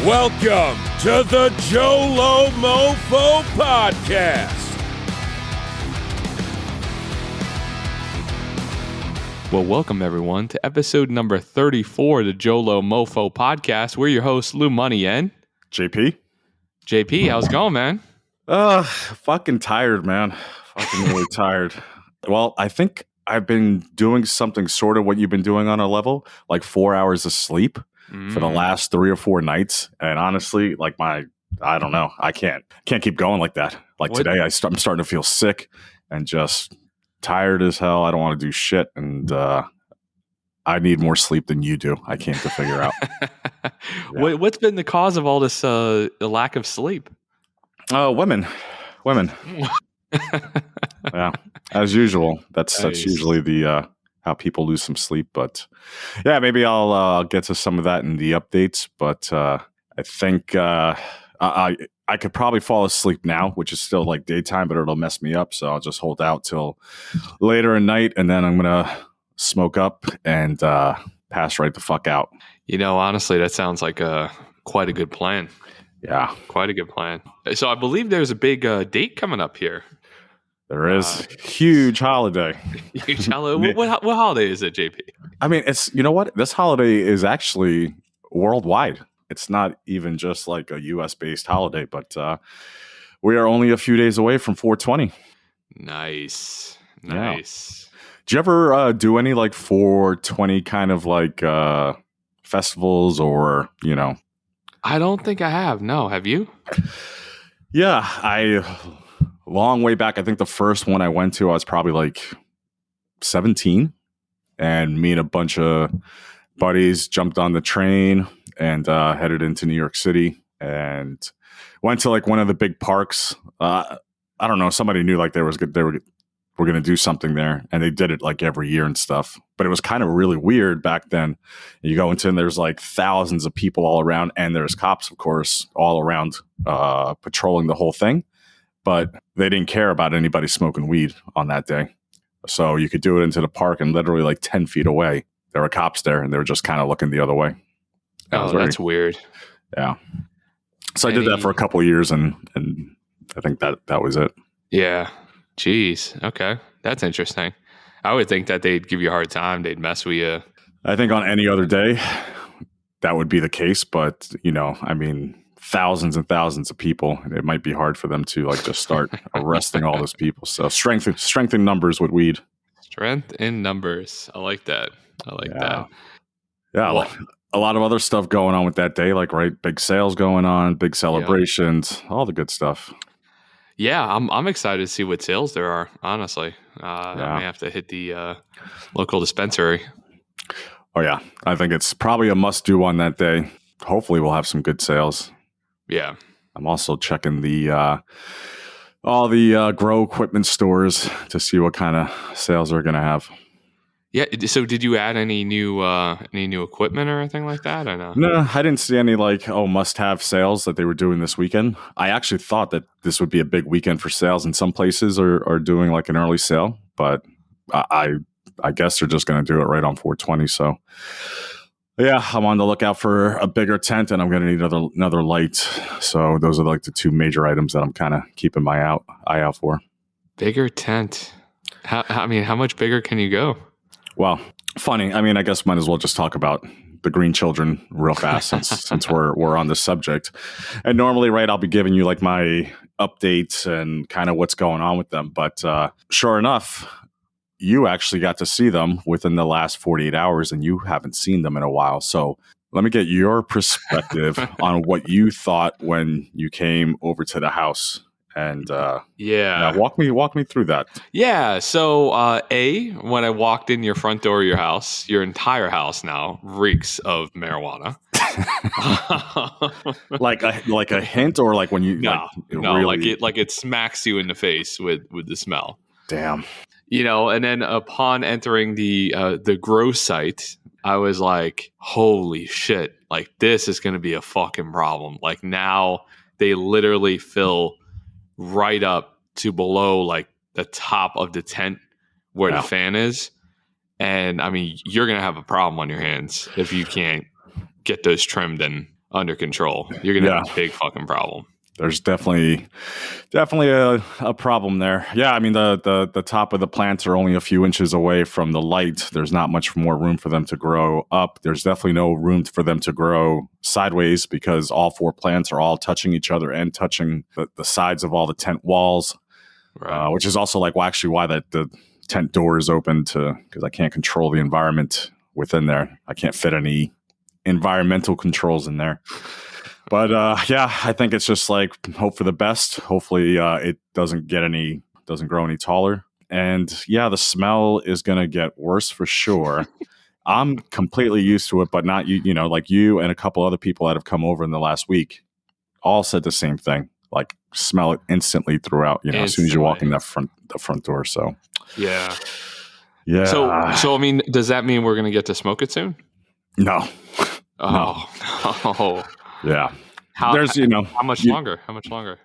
Welcome to the JoLo MoFo podcast. Well, welcome everyone to episode number 34 of the JoLo MoFo podcast. We're your hosts, Lou Money and JP. JP. How's it going, man? Fucking tired, man. Fucking really tired. Well, I think I've been doing something sort of what you've been doing on a level, like 4 hours of sleep for the last 3 or 4 nights. And honestly, like I don't know. I can't keep going like that. Like today, I'm starting to feel sick and just tired as hell. I don't want to do shit. And I need more sleep than you do. I can't to figure out. Yeah. What's been the cause of all this lack of sleep? Women. Yeah, as usual. That's usually the how people lose some sleep. But yeah, maybe I'll get to some of that in the updates. But I think I could probably fall asleep now, which is still like daytime, but it'll mess me up. So I'll just hold out till later at night, and then I'm gonna smoke up and pass right the fuck out. You know, honestly, that sounds like quite a good plan. Yeah, quite a good plan. So I believe there's a big date coming up here. There is huge holiday. Huge holiday. What holiday is it, JP? I mean, it's, you know what? This holiday is actually worldwide. It's not even just like a U.S. based holiday, but we are only a few days away from 420. Nice. Yeah. Do you ever do any like 420 kind of like festivals or, you know? I don't think I have. No. Have you? Yeah, long way back. I think the first one I went to, I was probably like 17, and me and a bunch of buddies jumped on the train and headed into New York City and went to like one of the big parks. I don't know. Somebody knew like they were going to do something there, and they did it like every year and stuff. But it was kind of really weird back then. You go into and there's like thousands of people all around, and there's cops, of course, all around patrolling the whole thing. But they didn't care about anybody smoking weed on that day. So you could do it into the park, and literally like 10 feet away, there were cops there, and they were just kind of looking the other way. That's weird. Yeah. So I did that for a couple of years, and I think that was it. Yeah. Jeez. Okay. That's interesting. I would think that they'd give you a hard time. They'd mess with you. I think on any other day, that would be the case. But, you know, I mean, thousands and thousands of people, it might be hard for them to like just start arresting all those people. So strength in numbers with weed. Strength in numbers. I like that. That. Yeah. Well, a lot of other stuff going on with that day, like, right, big sales going on, big celebrations, all the good stuff. Yeah, I'm excited to see what sales there are, honestly. I may have to hit the local dispensary. Oh, yeah. I think it's probably a must-do on that day. Hopefully we'll have some good sales. Yeah. I'm also checking all the grow equipment stores to see what kind of sales they're going to have. Yeah. So did you add any new equipment or anything like that? I know. No, I didn't see any like, must-have sales that they were doing this weekend. I actually thought that this would be a big weekend for sales, and some places are doing like an early sale, but I guess they're just going to do it right on 420. So yeah, I'm on the lookout for a bigger tent, and I'm going to need another light. So those are like the two major items that I'm kind of keeping my eye out for. Bigger tent. How much bigger can you go? Well, funny. I mean, I guess might as well just talk about the green children real fast since we're on this subject. And normally, right, I'll be giving you like my updates and kind of what's going on with them. But sure enough, you actually got to see them within the last 48 hours, and you haven't seen them in a while. So let me get your perspective on what you thought when you came over to the house. And walk me through that. Yeah. So when I walked in your front door of your house, your entire house now reeks of marijuana. like a hint, or like when you like it smacks you in the face with the smell. Damn. You know, and then upon entering the grow site, I was like, holy shit, like this is going to be a fucking problem. Like now they literally fill right up to below like the top of the tent where the fan is. And I mean, you're going to have a problem on your hands if you can't get those trimmed. And under control, you're going to have a big fucking problem. There's definitely a problem there. Yeah, I mean the top of the plants are only a few inches away from the light. There's not much more room for them to grow up. There's definitely no room for them to grow sideways because all 4 plants are all touching each other and touching the sides of all the tent walls, right. Which is also like why the tent door is open because I can't control the environment within there. I can't fit any environmental controls in there. But yeah, I think it's just like hope for the best. Hopefully it doesn't grow any taller. And yeah, the smell is going to get worse for sure. I'm completely used to it, but not you know, like you and a couple other people that have come over in the last week all said the same thing. Like smell it instantly throughout, you know, as soon as you walk in the front door. So yeah. So I mean, does that mean we're going to get to smoke it soon? No. No. Yeah. How much longer? How much longer?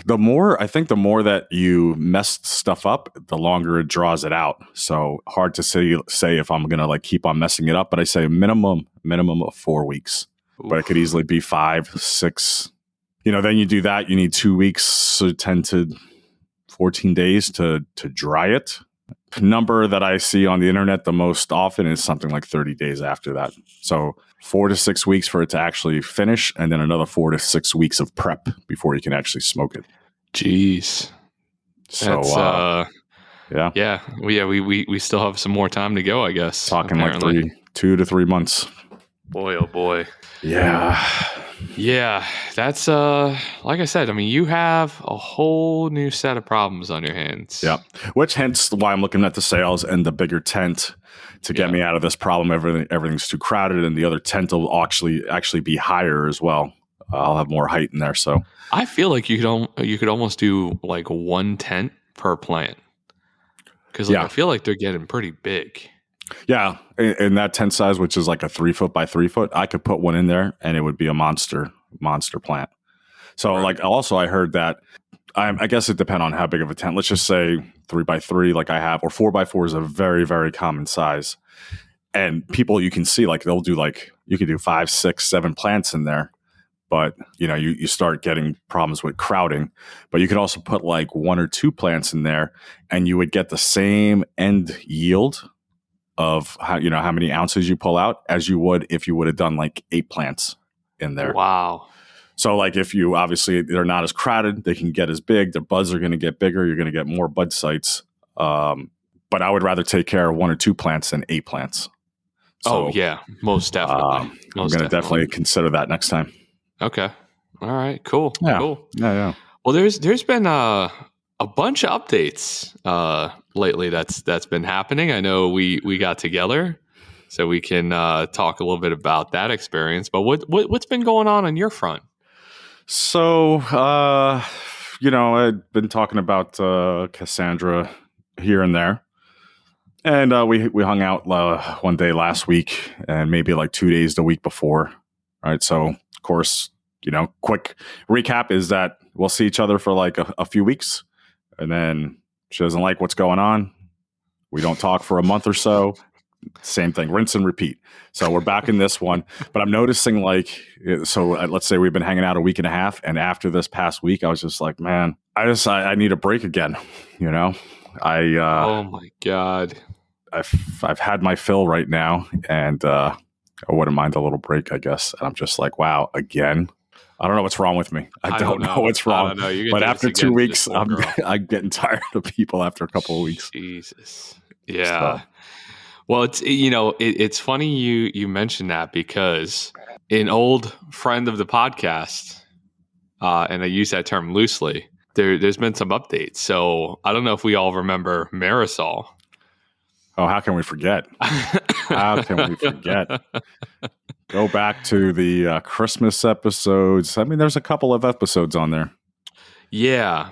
The more that you mess stuff up, the longer it draws it out. So hard to say if I'm gonna like keep on messing it up, but I say minimum of 4 weeks. Oof. But it could easily be 5, 6. You know, then you do that. You need 2 weeks, so 10 to 14 days to dry it. Number that I see on the internet the most often is something like 30 days after that. So 4 to 6 weeks for it to actually finish, and then another 4 to 6 weeks of prep before you can actually smoke it. Jeez. So yeah. We still have some more time to go, I guess. Talking apparently. Like 2 to 3 months. Boy, oh boy. Yeah. Yeah, that's like I said, I mean, you have a whole new set of problems on your hands. Yeah, which hence why I'm looking at the sales and the bigger tent to get me out of this problem. Everything's too crowded, and the other tent will actually be higher as well. I'll have more height in there. So I feel like you could almost do like 1 tent per plant because I feel like they're getting pretty big. Yeah, in that tent size, which is like a 3 foot by 3 foot, I could put one in there and it would be a monster plant. So like also I heard that I guess it depends on how big of a tent. Let's just say 3 by 3 like I have, or 4 by 4 is a very, very common size. And people you can see like they'll do like you could do 5, 6, 7 plants in there. But you know, you start getting problems with crowding. But you could also put like 1 or 2 plants in there and you would get the same end yield of how many ounces you pull out as you would if you would have done like 8 plants in there. Wow. So like if you obviously they're not as crowded, they can get as big, their buds are going to get bigger, you're going to get more bud sites. But I would rather take care of 1 or 2 plants than 8 plants. So, yeah, most definitely. I'm going to definitely consider that next time. Okay. All right. Cool. Yeah. Cool. Yeah. Well, there's been a bunch of updates lately that's been happening. I know we got together so we can talk a little bit about that experience. But what's been going on your front? So, I've been talking about Cassandra here and there. And we hung out one day last week and maybe like 2 days the week before. Right. So, of course, quick recap is that we'll see each other for like a few weeks. And then she doesn't like what's going on. We don't talk for a month or so. Same thing, rinse and repeat. So we're back in this one. But I'm noticing let's say we've been hanging out a week and a half. And after this past week, I was just like, man, I need a break again. Oh my God. I've had my fill right now. And I wouldn't mind a little break, I guess. And I'm just like, wow, again. I don't know what's wrong with me. I don't know what's wrong. But after 2 weeks, I'm getting tired of people after a couple of weeks. Jesus. Yeah. So. Well, it's funny you mentioned that because an old friend of the podcast, and I use that term loosely, there's been some updates. So I don't know if we all remember Marisol. Oh, how can we forget? How can we forget? Go back to the Christmas episodes. I mean, there's a couple of episodes on there. Yeah.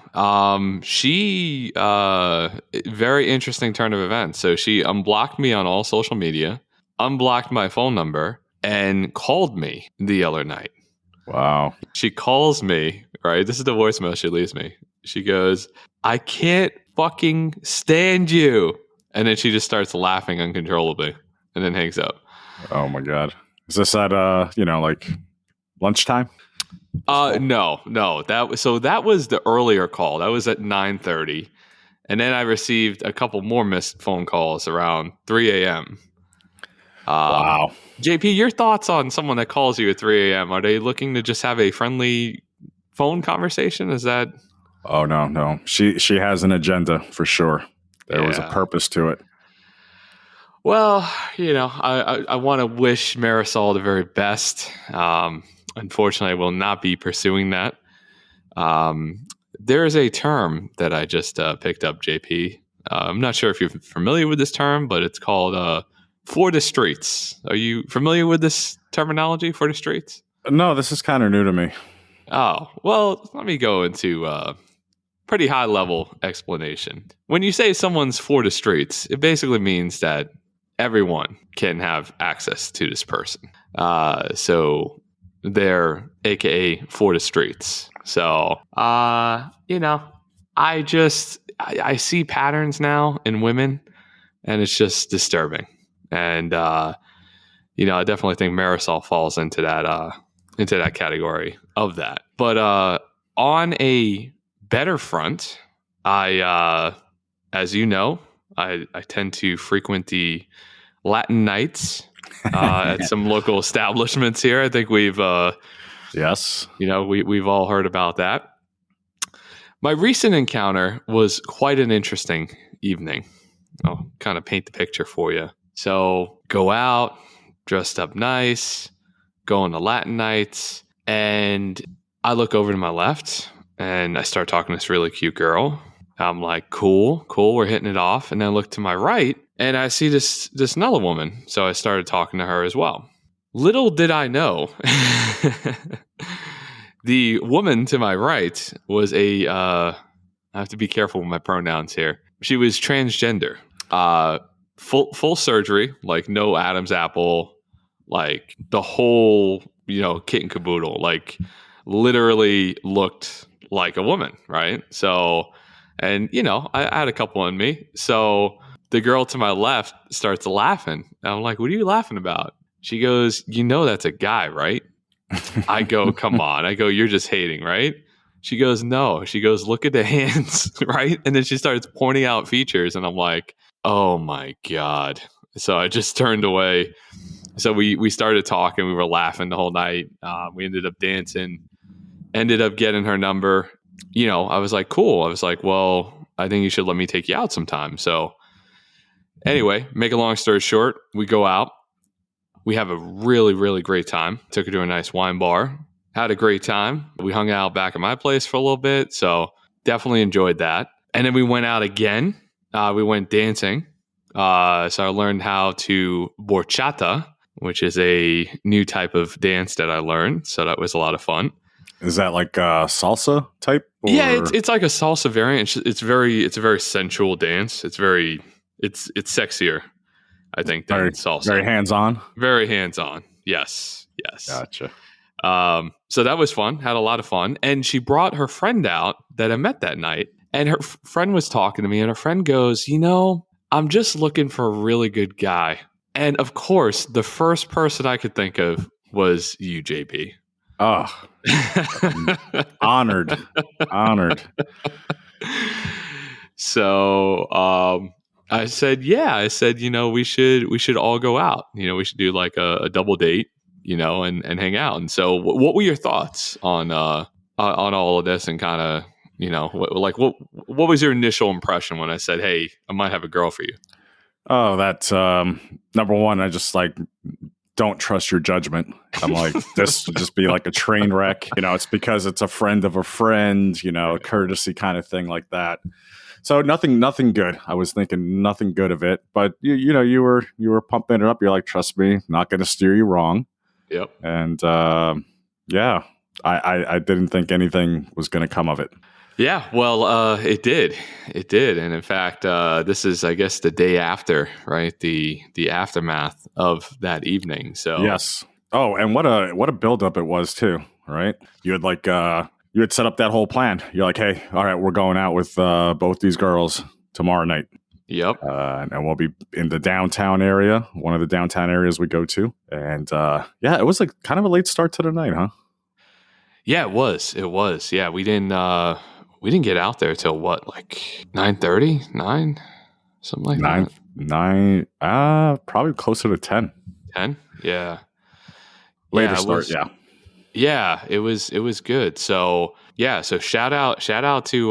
She, very interesting turn of events. So she unblocked me on all social media, unblocked my phone number, and called me the other night. Wow. She calls me, right? This is the voicemail she leaves me. She goes, I can't fucking stand you. And then she just starts laughing uncontrollably and then hangs up. Oh my God. Is this at like lunchtime? No. That was the earlier call. That was at 9:30. And then I received a couple more missed phone calls around 3 a.m. Wow. JP, your thoughts on someone that calls you at 3 a.m.? Are they looking to just have a friendly phone conversation? Is that... Oh, no. She has an agenda for sure. There was a purpose to it. Well, I want to wish Marisol the very best. Unfortunately, I will not be pursuing that. There is a term that I just picked up, JP. I'm not sure if you're familiar with this term, but it's called for the streets. Are you familiar with this terminology, for the streets? No, this is kind of new to me. Oh, well, let me go into pretty high level explanation. When you say someone's for the streets, it basically means that everyone can have access to this person. So they're AKA for the streets. So, I see patterns now in women, and it's just disturbing. And, I definitely think Marisol falls into that category of that. But on a better front, as you know, I tend to frequent the Latin nights at some local establishments here. I think we've yes, we've all heard about that. My recent encounter was quite an interesting evening. I'll kind of paint the picture for you. So go out, dressed up nice, go on the Latin nights, and I look over to my left and I start talking to this really cute girl. I'm like, cool, we're hitting it off. And then I look to my right and I see this another woman. So I started talking to her as well. Little did I know, the woman to my right was I have to be careful with my pronouns here. She was transgender, full surgery, like no Adam's apple, like the whole, kit and caboodle, like literally looked like a woman, right? So, and I had a couple on me. So the girl to my left starts laughing. I'm like, what are you laughing about? She goes, that's a guy, right? I go, come on. I go, you're just hating, right? She goes, no. She goes, look at the hands, right? And then she starts pointing out features. And I'm like, oh my God. So I just turned away. So we started talking. We were laughing the whole night. We ended up dancing, ended up getting her number. I was like, cool. I was like, well, I think you should let me take you out sometime. So anyway, make a long story short, we go out. We have a really, really great time. Took her to a nice wine bar. Had a great time. We hung out back at my place for a little bit. So definitely enjoyed that. And then we went out again. We went dancing. So I learned how to bachata, which is a new type of dance that I learned. So that was a lot of fun. Is that like salsa type? Or? Yeah, it's like a salsa variant. It's a very sensual dance. It's sexier, I think, than salsa. Very hands-on? Very hands-on. Yes. Gotcha. So that was fun. Had a lot of fun. And she brought her friend out that I met that night. And her friend was talking to me. And her friend goes, I'm just looking for a really good guy. And of course, the first person I could think of was you, JP. Oh, honored. So I said, we should all go out. We should do like a double date, and hang out. And so what were your thoughts on all of this and kind of, what was your initial impression when I said, hey, I might have a girl for you? Oh, that's number one. I just don't trust your judgment. I'm like, this would just be like a train wreck. It's because it's a friend of a friend, a courtesy kind of thing like that. So nothing good. I was thinking nothing good of it, but you were pumping it up. You're like, trust me, not going to steer you wrong. Yep. And I didn't think anything was going to come of it. Yeah, well, it did. And in fact, this is, I guess, the day after, right? The aftermath of that evening. So yes. Oh, and what a buildup it was too, right? You had you had set up that whole plan. You're like, hey, all right, we're going out with both these girls tomorrow night. Yep. And we'll be in the downtown area, one of the downtown areas we go to. And it was like kind of a late start to the night, huh? Yeah, it was. It was. Yeah, we didn't get out there till what, like 9:30, 9, something like that. 9, probably closer to 10. 10? Yeah. Later Yeah, start, yeah. Yeah, it was good. So yeah, so shout out to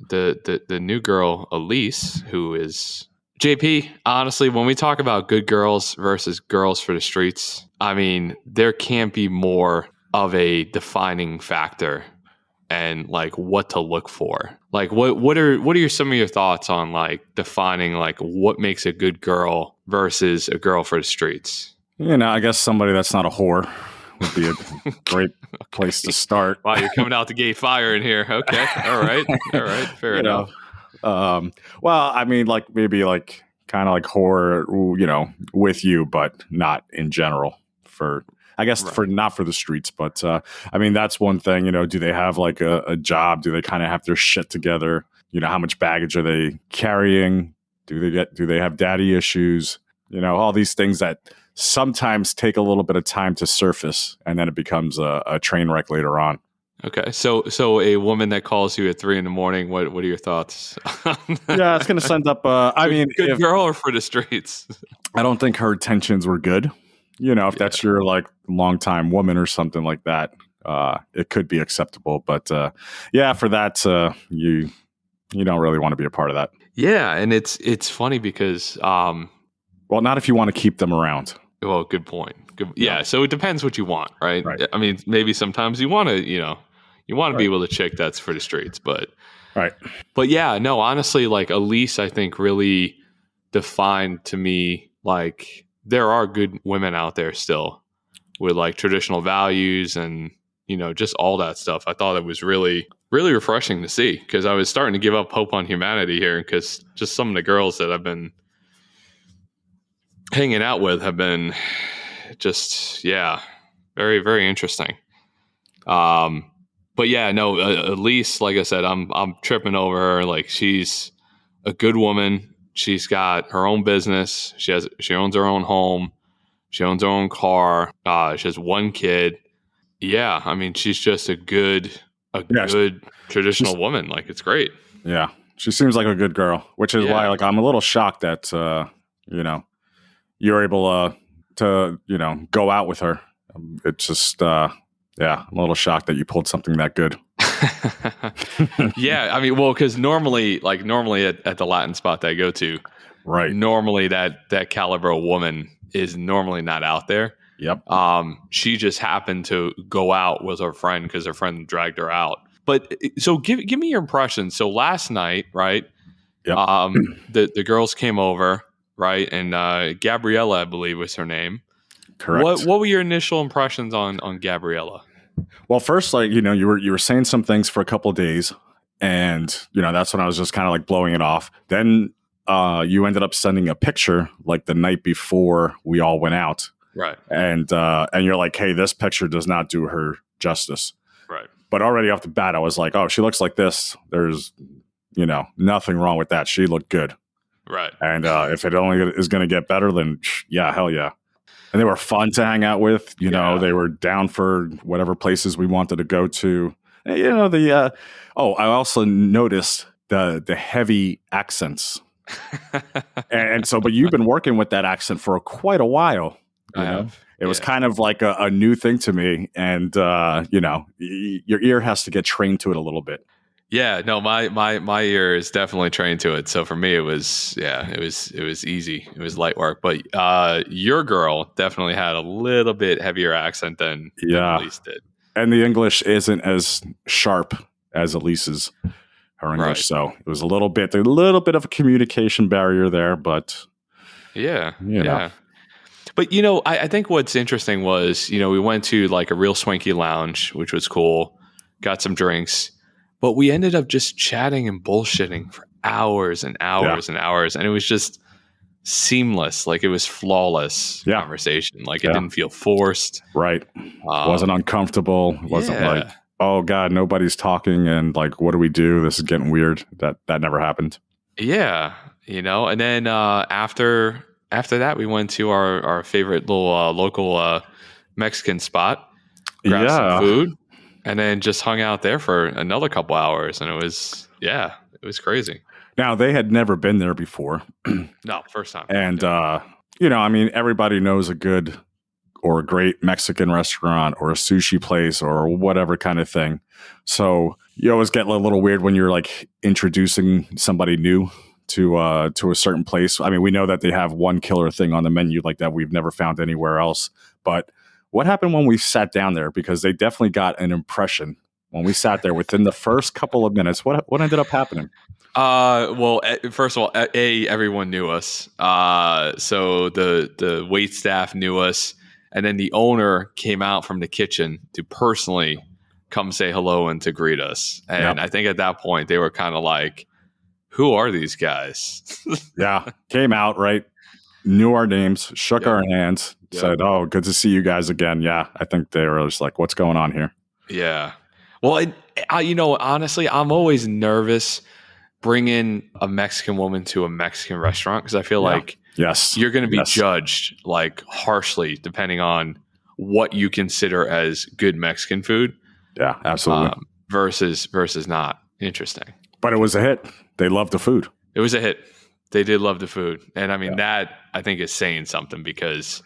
the new girl Elise, who is JP. Honestly, when we talk about good girls versus girls for the streets, I mean, there can't be more of a defining factor and like what to look for. Like what are some of your thoughts on like defining like what makes a good girl versus a girl for the streets? I guess somebody that's not a whore would be a great place to start. Wow, you're coming out the gate fire in here. Okay. All right. Fair enough. Well, I mean, like maybe like kind of like whore, with you, but not in general for, I guess Right. for not for the streets, but I mean, that's one thing, do they have like a job? Do they kind of have their shit together? How much baggage are they carrying? Do they have daddy issues? All these things that sometimes take a little bit of time to surface, and then it becomes a train wreck later on. Okay, so a woman that calls you at 3 a.m, what are your thoughts? Yeah, it's going to send up. Good girl or for the streets? I don't think her intentions were good. If that's your like longtime woman or something like that, it could be acceptable. But for that, you don't really want to be a part of that. Yeah, and it's funny because well, not if you want to keep them around. Well, good point. Yeah, so it depends what you want, right? I mean, maybe sometimes you want to, be with a chick that's for the streets, but right. But yeah, no, honestly, like Elise, I think really defined to me like there are good women out there still with like traditional values and just all that stuff. I thought it was really, really refreshing to see because I was starting to give up hope on humanity here because just some of the girls that I've been hanging out with have been just very, very interesting. But yeah, no, Elise, like I said, I'm tripping over her. Like she's a good woman. She's got her own business. She owns her own home. She owns her own car. She has one kid. Yeah, I mean, she's just a good traditional woman. Like it's great. Yeah, she seems like a good girl, which is why like I'm a little shocked that you're able to go out with her. It's just I'm a little shocked that you pulled something that good. Yeah, I mean, well, because normally at the Latin spot that I go to, right? Normally that caliber of woman is normally not out there. Yep. She just happened to go out with her friend because her friend dragged her out. But so give me your impression. So last night, right? Yep. The girls came over, right? And Gabriella, I believe, was her name. Correct. What were your initial impressions on Gabriella? Well, first, like you were saying some things for a couple of days, and that's when I was just kind of like blowing it off. Then you ended up sending a picture like the night before we all went out, right? And you're like, hey, this picture does not do her justice, right? But already off the bat, I was like, oh, she looks like this. There's nothing wrong with that. She looked good, right? And if it only is going to get better, then yeah, hell yeah. And they were fun to hang out with. They were down for whatever places we wanted to go to. I also noticed the heavy accents. and so, but you've been working with that accent for quite a while. It was kind of like a new thing to me. And, your ear has to get trained to it a little bit. Yeah, no, my ear is definitely trained to it. So for me, it was easy. It was light work. But your girl definitely had a little bit heavier accent than Elise did. And the English isn't as sharp as Elise's, her English. Right. So it was a little bit of a communication barrier there. But yeah. But I think what's interesting was we went to like a real swanky lounge, which was cool. Got some drinks. But we ended up just chatting and bullshitting for hours and hours and hours. And it was just seamless. Like it was flawless conversation. Like it didn't feel forced. Right. Wasn't uncomfortable. Wasn't like, oh God, nobody's talking. And like, what do we do? This is getting weird. That never happened. Yeah. And then after that, we went to our favorite little local Mexican spot, grabbed some food, and then just hung out there for another couple hours. And it was crazy. Now, they had never been there before. No, first time. And, I mean, everybody knows a good or a great Mexican restaurant or a sushi place or whatever kind of thing. So you always get a little weird when you're like introducing somebody new to a certain place. I mean, we know that they have one killer thing on the menu like that we've never found anywhere else. But what happened when we sat down there? Because they definitely got an impression when we sat there within the first couple of minutes. What ended up happening? Well, first of all, everyone knew us. So the wait staff knew us, and then the owner came out from the kitchen to personally come say hello and to greet us. And I think at that point they were kind of like, "Who are these guys?" Yeah, came out, right? Knew our names, shook our hands, said, "Oh, good to see you guys again." Yeah, I think they were just like, "What's going on here?" Yeah. Well, honestly, I'm always nervous bringing a Mexican woman to a Mexican restaurant because I feel like you're going to be judged like harshly depending on what you consider as good Mexican food. Yeah, absolutely. Versus not. Interesting. But it was a hit. They loved the food. It was a hit. They did love the food. And I mean, that I think is saying something because,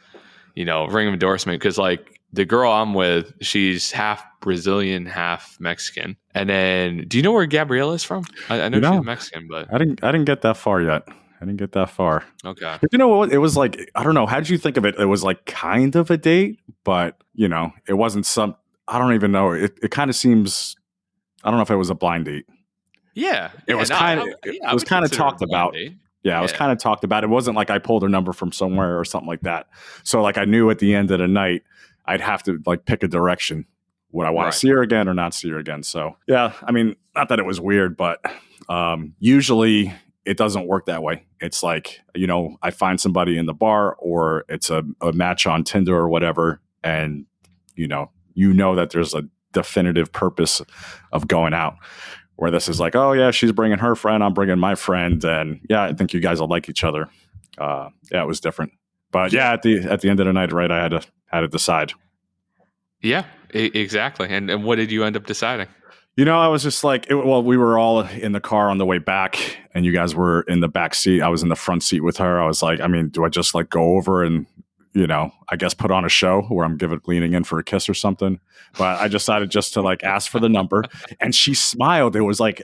ring of endorsement, because like the girl I'm with, she's half Brazilian, half Mexican. And then, do you know where Gabriella is from? I know she's Mexican, but I didn't get that far yet. I didn't get that far. Okay. But you know what? It was like, I don't know. How did you think of it? It was like kind of a date, but it wasn't I don't even know. It kind of seems, I don't know if it was a blind date. Yeah. It was kind of talked about. Yeah, it was kind of talked about. It wasn't like I pulled her number from somewhere or something like that. So like I knew at the end of the night, I'd have to like pick a direction. Would I want to see her again or not see her again? So yeah, I mean, not that it was weird, but usually it doesn't work that way. It's like, I find somebody in the bar or it's a match on Tinder or whatever. And, that there's a definitive purpose of going out. Where this is like, oh yeah, she's bringing her friend, I'm bringing my friend, and yeah, I think you guys will like each other. It was different, but yeah, at the end of the night, right, I had to decide. Yeah, exactly. And what did you end up deciding? I was just like, we were all in the car on the way back, and you guys were in the back seat. I was in the front seat with her. I was like, I mean, do I just like go over and I guess put on a show where I'm leaning in for a kiss or something. But I decided just to like ask for the number, and she smiled. It was like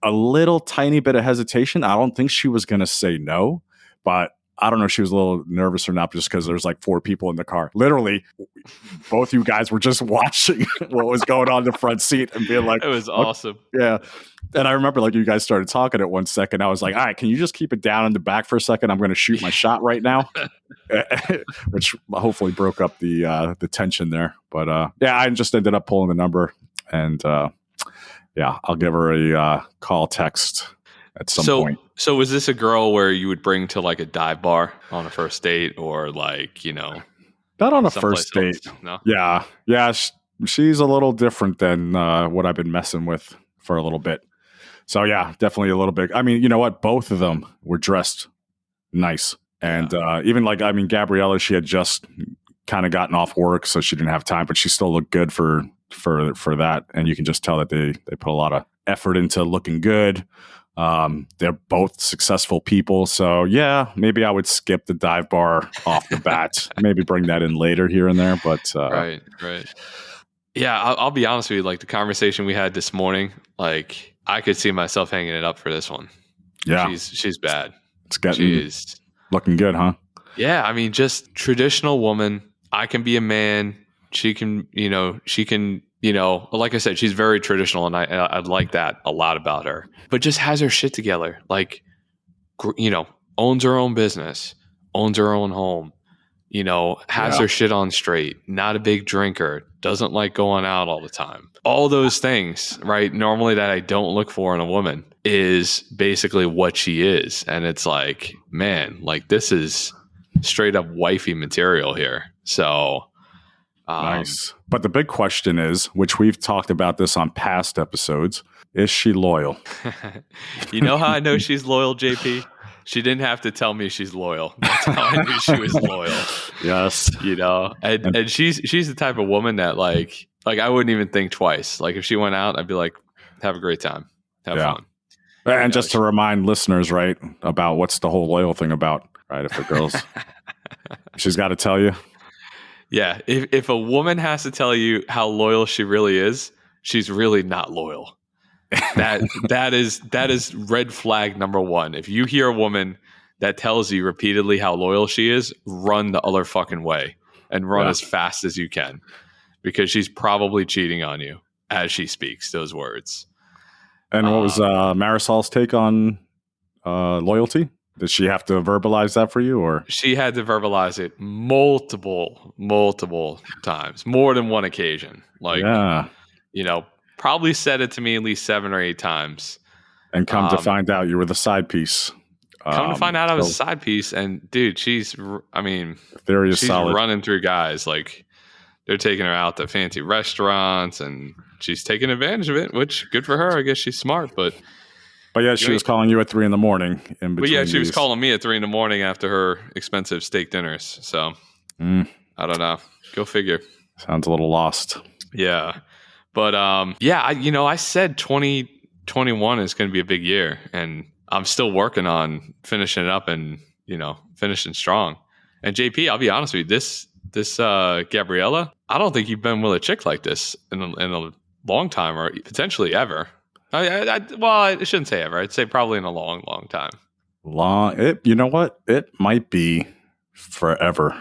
a little tiny bit of hesitation. I don't think she was going to say no, but I don't know if she was a little nervous or not just because there's like 4 people in the car. Literally, both you guys were just watching what was going on in the front seat and being like, it was awesome. Yeah. And I remember like you guys started talking at 1 second. I was like, all right, can you just keep it down in the back for a second? I'm going to shoot my shot right now, which hopefully broke up the tension there. But I just ended up pulling the number and I'll give her a call text at some point. So was this a girl where you would bring to like a dive bar on a first date or like, not on a first date. No? Yeah. She's a little different than what I've been messing with for a little bit. So yeah, definitely a little bit. I mean, you know what? Both of them were dressed nice. And even like, I mean, Gabriella, she had just kind of gotten off work, so she didn't have time, but she still looked good for that. And you can just tell that they put a lot of effort into looking good. They're both successful people. So yeah, maybe I would skip the dive bar off the bat, maybe bring that in later here and there. But right. Yeah. I'll be honest with you. Like the conversation we had this morning, like I could see myself hanging it up for this one. Yeah. She's bad. She's looking good, huh? Yeah. I mean, just traditional woman. I can be a man. She can, like I said, she's very traditional, and I like that a lot about her. But just has her shit together, like, owns her own business, owns her own home, has her shit on straight, not a big drinker, doesn't like going out all the time. All those things, right? Normally that I don't look for in a woman is basically what she is. And it's like, man, like this is straight up wifey material here. So... nice. But the big question is, which we've talked about this on past episodes, is she loyal? You know how I know she's loyal, JP? She didn't have to tell me she's loyal. That's how I knew she was loyal. Yes. You know, and she's the type of woman that like I wouldn't even think twice. Like if she went out, I'd be like, have a great time, have fun. And just to remind listeners, right, about what's the whole loyal thing about, right? If the girls, she's got to tell you. Yeah, if a woman has to tell you how loyal she really is, she's really not loyal. That is red flag number one. If you hear a woman that tells you repeatedly how loyal she is, run the other fucking way and run as fast as you can, because she's probably cheating on you as she speaks those words. And what was Marisol's take on loyalty? Did she have to verbalize that for you, or she had to verbalize it multiple times, more than one occasion? Like, you know, probably said it to me at least 7 or 8 times. And come to find out you were the side piece. Come to find out I was a side piece, and dude, she's solid. Running through guys like they're taking her out to fancy restaurants, and she's taking advantage of it, which good for her. I guess she's smart, but yeah, she was calling you at 3 a.m. in between. But yeah, she was calling me at 3 a.m. after her expensive steak dinners. So I don't know. Go figure. Sounds a little lost. Yeah, but I said 2021 is going to be a big year, and I'm still working on finishing it up and finishing strong. And JP, I'll be honest with you, this Gabriella, I don't think you've been with a chick like this in a long time, or potentially ever. I shouldn't say ever. I'd say probably in a long, long time. You know what? It might be forever.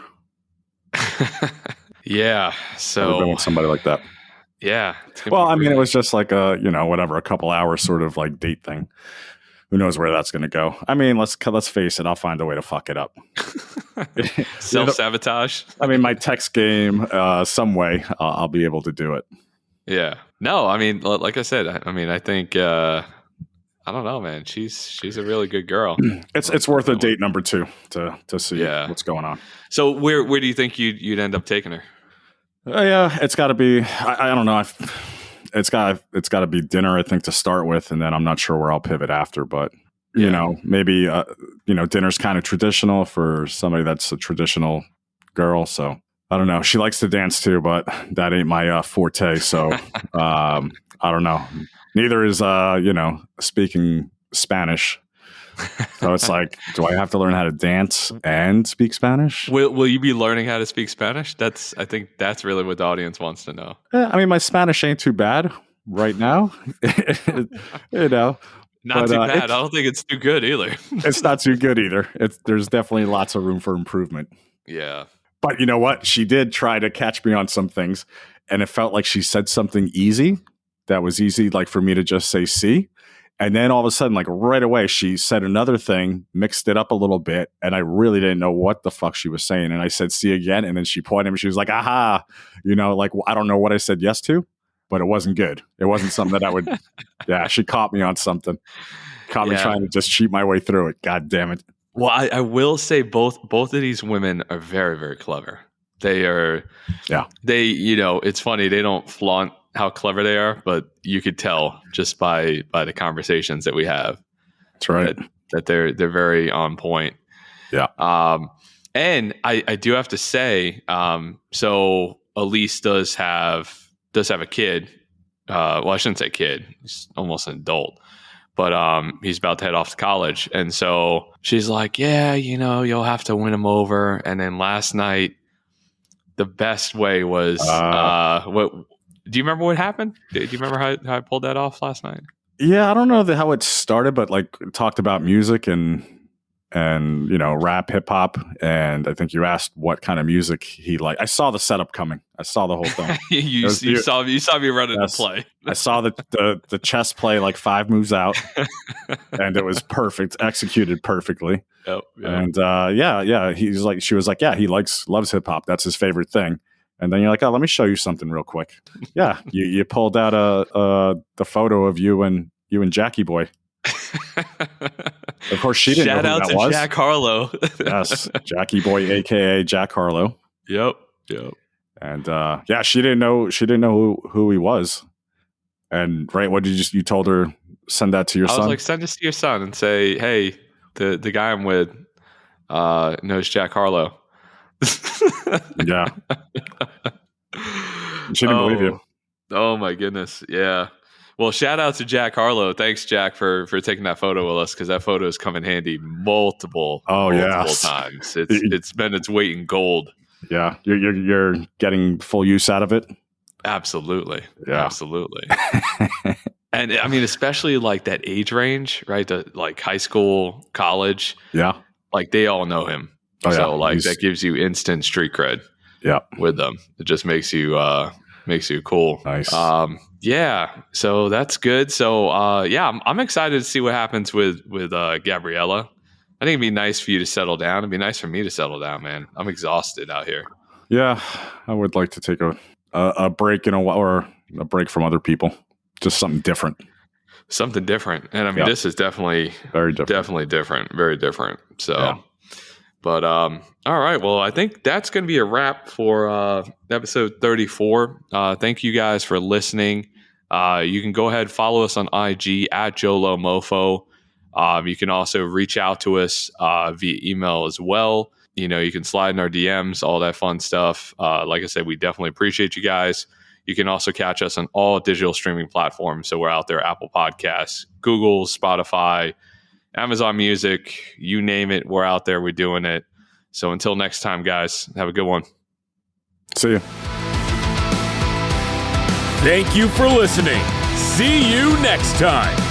Yeah. So I've been with somebody like that. Yeah. Well, I mean, it was just like a a couple hours sort of like date thing. Who knows where that's going to go? I mean, let's face it. I'll find a way to fuck it up. Self-sabotage. I mean, my text game, some way, I'll be able to do it. Yeah. No, I mean, like I said, I think, I don't know, man. She's a really good girl. It's worth a date number 2 to see what's going on. So where do you think you'd end up taking her? Yeah, it's got to be. I don't know. It's got to be dinner, I think, to start with, and then I'm not sure where I'll pivot after. But maybe dinner's kind of traditional for somebody that's a traditional girl. So I don't know. She likes to dance too, but that ain't my forte. So I don't know. Neither is speaking Spanish. So it's like, do I have to learn how to dance and speak Spanish? Will you be learning how to speak Spanish? I think that's really what the audience wants to know. I mean, my Spanish ain't too bad right now. Not too bad. I don't think it's too good either. It's not too good either. There's definitely lots of room for improvement. Yeah. But you know what? She did try to catch me on some things, and it felt like she said something easy that was easy, like for me to just say "see." And then all of a sudden, like right away, she said another thing, mixed it up a little bit, and I really didn't know what the fuck she was saying. And I said "see" again, and then she pointed at me. She was like, "Aha!" Like I don't know what I said yes to, but it wasn't good. It wasn't something that I would. Yeah, she caught me on something. Caught me trying to just cheat my way through it. God damn it. Well, I will say both of these women are very, very clever. They are. Yeah. They, it's funny. They don't flaunt how clever they are, but you could tell just by the conversations that we have. That's right. That they're very on point. Yeah. And I do have to say, so Elise does have a kid. Well, I shouldn't say kid. He's almost an adult, but he's about to head off to college, and so she's like, "Yeah, you'll have to win him over." And then last night, the best way was what. Do you remember what happened? Do you remember how I pulled that off last night? Yeah, I don't know how it started, but like talked about music and rap, hip hop, and I think you asked what kind of music he liked. I saw the setup coming. I saw the whole thing. you saw me running the play. I saw the chess play like 5 moves out, and it was perfect, executed perfectly. Yep. And she was like, yeah, he loves hip hop. That's his favorite thing. And then you're like, oh, let me show you something real quick. Yeah, you pulled out the photo of you and Jackie Boy. Of course, she didn't know who that was. Shout out to Jack Harlow. Yes, Jackie Boy, aka Jack Harlow. Yep. And she didn't know who he was. And right, what did you told her? Send that to your son. I was like, send this to your son and say, hey, the guy I'm with knows Jack Harlow. Yeah. She didn't believe you. Oh my goodness. Yeah. Well, shout out to Jack Harlow. Thanks, Jack, for taking that photo with us, because that photo has come in handy multiple yes. times. It's been its weight in gold. Yeah. You're getting full use out of it. Absolutely. Yeah. Absolutely. And I mean, especially like that age range, right? Like high school, college. Yeah. Like they all know him. Oh, so yeah. like that gives you instant street cred. Yeah. With them. It just makes you cool. Nice. Yeah. So that's good. So I'm excited to see what happens with Gabriella. I think it'd be nice for you to settle down. It'd be nice for me to settle down, man. I'm exhausted out here. Yeah. I would like to take a break in a while, or a break from other people. Just something different. Something different. And I mean, this is definitely very different. Definitely different. Very different. So, yeah. But all right. Well, I think that's going to be a wrap for episode 34. Thank you guys for listening. You can go ahead and follow us on IG at JoLo MoFo. You can also reach out to us via email as well. You know, you can slide in our DMs, all that fun stuff. Like I said, we definitely appreciate you guys. You can also catch us on all digital streaming platforms. So we're out there, Apple Podcasts, Google, Spotify, Amazon Music, you name it. We're out there. We're doing it. So until next time, guys, have a good one. See you. Thank you for listening. See you next time.